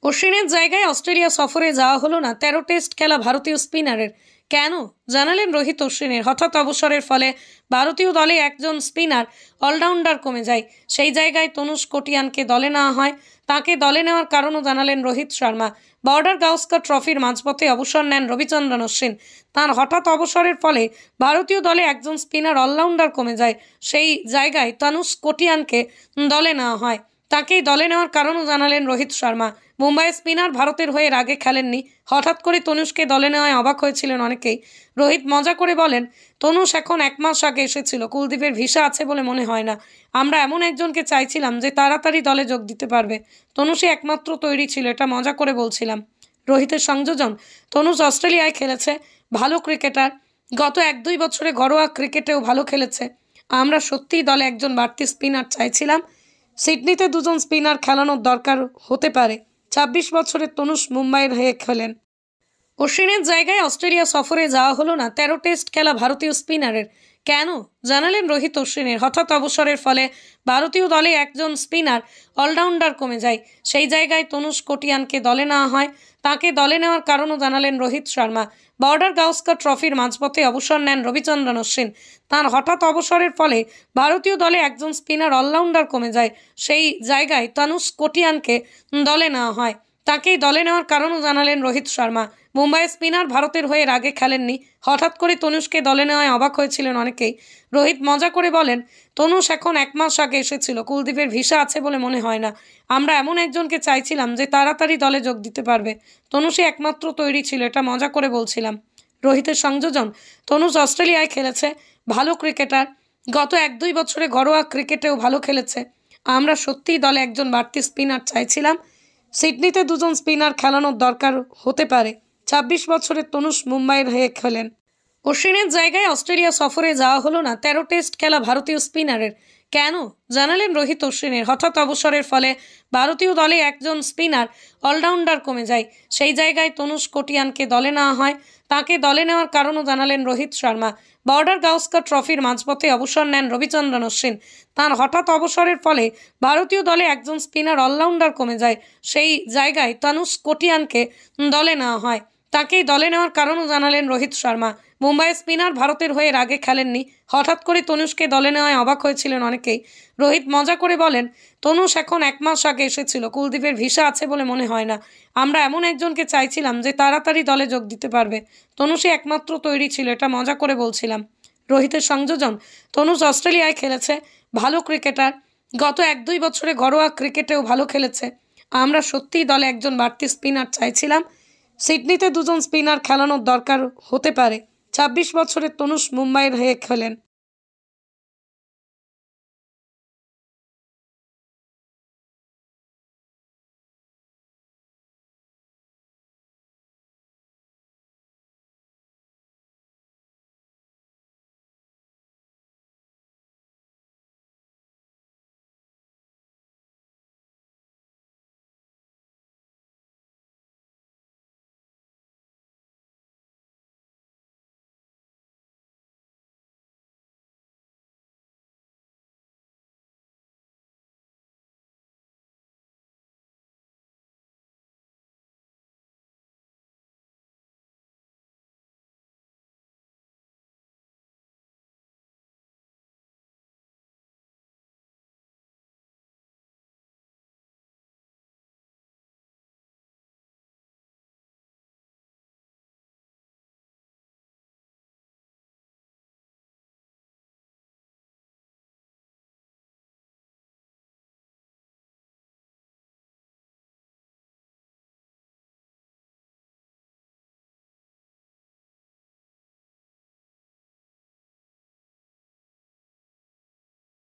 অশ্বিনের জায়গায় অস্ট্রেলিয়া সফরে যাওয়া হলো না ১৩ টেস্ট খেলা ভারতীয় স্পিনারের। কেন জানালেন রোহিত অশ্বিনের। হঠাৎ অবসরের ফলে ভারতীয় দলে একজন স্পিনার অলরাউন্ডার কমে যায়। সেই জায়গায় তনুষ কোটিয়ানকে দলে নেওয়া হয়। তাকে দলে নেওয়ার কারণও জানালেন রোহিত শর্মা। বর্ডার গাওস্কর ট্রফির মাঝপথে অবসর নেন রবিচন্দ্রন অশ্বিন। তাঁর হঠাৎ অবসরের ফলে ভারতীয় দলে একজন স্পিনার অলরাউন্ডার কমে যায়। সেই জায়গায় তনুষ কোটিয়ানকে দলে নেওয়া হয়। তাকেই দলে নেওয়ার কারণও জানালেন রোহিত শর্মা। মুম্বাইয়ের স্পিনার ভারতের হয়ে এর আগে খেলেননি। হঠাৎ করে তনুষকে দলে নেওয়ায় অবাক হয়েছিলেন অনেকেই। রোহিত মজা করে বলেন, তনুষ এখন ১ মাস আগে এসেছিল। কুলদীপের ভিসা আছে বলে মনে হয় না। আমরা এমন একজনকে চাইছিলাম যে তাড়াতাড়ি দলে যোগ দিতে পারবে। তনুষই একমাত্র তৈরি ছিল, এটা মজা করে বলছিলাম। রোহিতের সংযোজন, তনুষ অস্ট্রেলিয়ায় খেলেছে, ভালো ক্রিকেটার। গত ১-২ বছরে ঘরোয়া ক্রিকেটেও ভালো খেলেছে। আমরা সত্যিই দলে একজন বাড়তি স্পিনার চাইছিলাম। সিডনিতে দুজন স্পিনার খেলানোর দরকার হতে পারে। ২৬ বছরের তনুষ মুম্বাইয়ের হয়ে খেলেন। অশ্বিনের জায়গায় অস্ট্রেলিয়া সফরে যাওয়া হলো না ১৩ টেস্ট খেলা ভারতীয় স্পিনারের। কেন জানালেন রোহিত অশ্বিনের। হঠাৎ অবসরের ফলে ভারতীয় দলে একজন স্পিনার অলরাউন্ডার কমে যায়। সেই জায়গায় তনুষ কোটিয়ানকে দলে নেওয়া হয়। তাকে দলে নেওয়ার কারণও জানালেন রোহিত শর্মা। বর্ডার গাওস্কর ট্রফির মাঝপথে অবসর নেন রবিচন্দ্রন অশ্বিন। তাঁর হঠাৎ অবসরের ফলে ভারতীয় দলে একজন স্পিনার অলরাউন্ডার কমে যায়। সেই জায়গায় তনুষ কোটিয়ানকে দলে নেওয়া হয়। তাকেই দলে নেওয়ার কারণও জানালেন রোহিত শর্মা। মুম্বাইয়ের স্পিনার ভারতের হয়ে এর আগে খেলেননি। হঠাৎ করে তনুষকে দলে নেওয়ায় অবাক হয়েছিলেন অনেকেই। রোহিত মজা করে বলেন, তনুষ এখন ১ মাস আগে এসেছিল। কুলদীপের ভিসা আছে বলে মনে হয় না। আমরা এমন একজনকে চাইছিলাম যে তাড়াতাড়ি দলে যোগ দিতে পারবে। তনুষই একমাত্র তৈরি ছিল, এটা মজা করে বলছিলাম। রোহিতের সংযোজন, তনুষ অস্ট্রেলিয়ায় খেলেছে, ভালো ক্রিকেটার। গত ১-২ বছরে ঘরোয়া ক্রিকেটেও ভালো খেলেছে। আমরা সত্যিই দলে একজন বাড়তি স্পিনার চাইছিলাম। সিডনিতে দুজন স্পিনার খেলানোর দরকার হতে পারে। ২৬ বছরের তনুষ মুম্বাইয়ের হয়ে খেলেন। অশ্বিনের জায়গায় অস্ট্রেলিয়া সফরে যাওয়া হলো না ১৩ টেস্ট খেলা ভারতীয় স্পিনারের। কেন জানালেন রোহিত অশ্বিনের। হঠাৎ অবসরের ফলে ভারতীয় দলে একজন স্পিনার অলরাউন্ডার কমে যায়। সেই জায়গায় তনুষ কোটিয়ানকে দলে নেওয়া হয়। তাকে দলে নেওয়ার কারণও জানালেন রোহিত শর্মা। বর্ডার গাওস্কর ট্রফির মাঝপথে অবসর নেন রবিচন্দ্রন অশ্বিন। তাঁর হঠাৎ অবসরের ফলে ভারতীয় দলে একজন স্পিনার অলরাউন্ডার কমে যায়। সেই জায়গায় তনুষ কোটিয়ানকে দলে নেওয়া হয়। তাকেই দলে নেওয়ার কারণও জানালেন রোহিত শর্মা। মুম্বাইয়ের স্পিনার ভারতের হয়ে এর আগে খেলেননি। হঠাৎ করে তনুষকে দলে নেওয়ায় অবাক হয়েছিলেন অনেকেই। রোহিত মজা করে বলেন, তনুষ এখন ১ মাস আগে এসেছিল। কুলদীপের ভিসা আছে বলে মনে হয় না। আমরা এমন একজনকে চাইছিলাম যে তাড়াতাড়ি দলে যোগ দিতে পারবে। তনুষই একমাত্র তৈরি ছিল, এটা মজা করে বলছিলাম। রোহিতের সংযোজন, তনুষ অস্ট্রেলিয়ায় খেলেছে, ভালো ক্রিকেটার। গত ১-২ বছরে ঘরোয়া ক্রিকেটেও ভালো খেলেছে। আমরা সত্যিই দলে একজন বাড়তি স্পিনার চাইছিলাম। সিডনিতে দুজন স্পিনার খেলানোর দরকার হতে পারে। ২৬ বছরের তনুষ মুম্বাইয়ের হয়ে খেলেন।